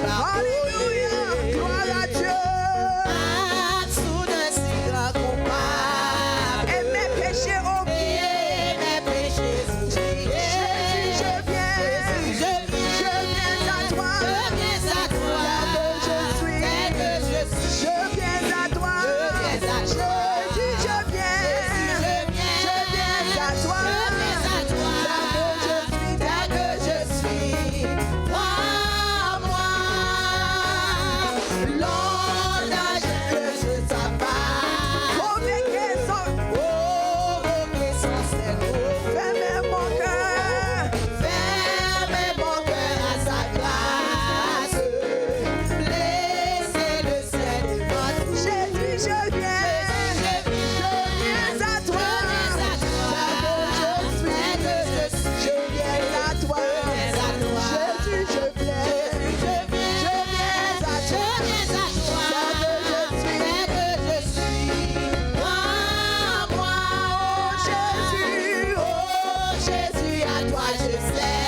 Alléluia, gloire à Dieu. Et mes péchés oubliés. Jésus, je viens à toi. Tel que je suis. Je viens à toi. Jésus, je viens à toi. Tel que je suis. Moi, l'ordre que je t'appelle. Convoquez son cerveau. Fermez mon cœur à sa place. Laissez le ciel de votre Jésus, je viens à toi. Je viens à toi. Jésus, je viens à toi. Jésus, à toi je sais.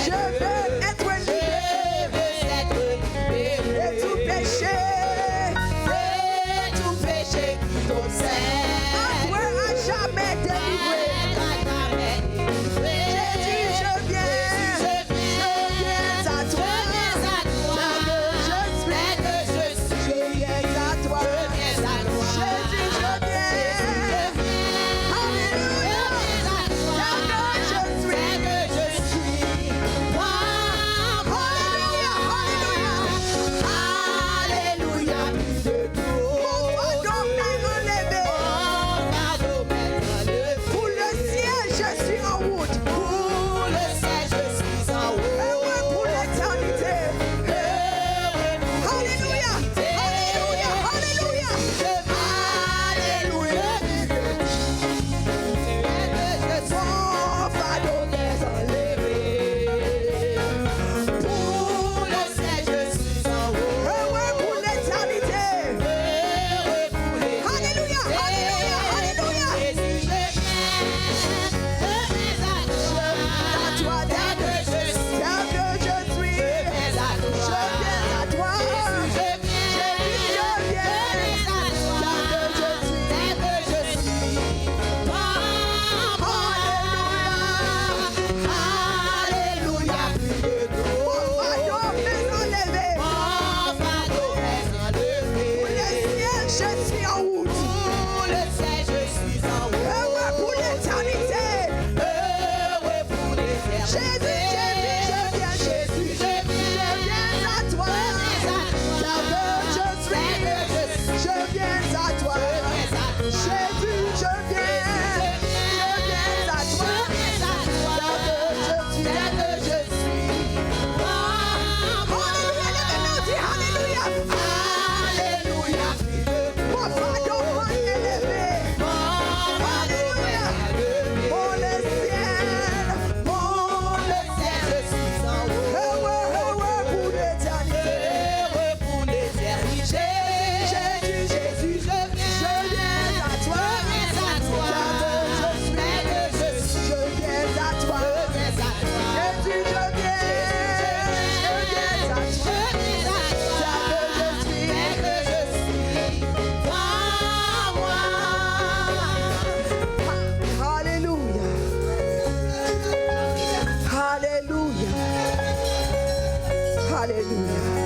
Je veux être libéré de tout péché. Qui t'obsède. À toi à jamais délivré. Jésus, je viens à toi. Je viens à toi. Jésus, je viens. Alléluia. Alléluia, plus de tout. Mon fardeau est relevé. Pour le ciel, je suis en route. Heureux pour l'éternité. Alléluia. Mon fardeau est enlevé. Pour le ciel, je suis en haut. Heureux pour l'éternité. Alléluia. À toi, tel que je suis. Je viens à toi. Alléluia, plus de tout. Mon fardeau est enlevé. Pour le ciel, je suis en route. Heureux pour l'éternité. Jésus, je viens à toi. Je viens à toi. Jésus, je viens à toi. Alléluia, mon fardeau est élevé. Alléluia, pour le ciel, je suis en haut. Heureux pour l'éternité. Jésus, je viens à toi. Je viens à toi. Jésus, je viens à toi. Alléluia. Alléluia. Alléluia.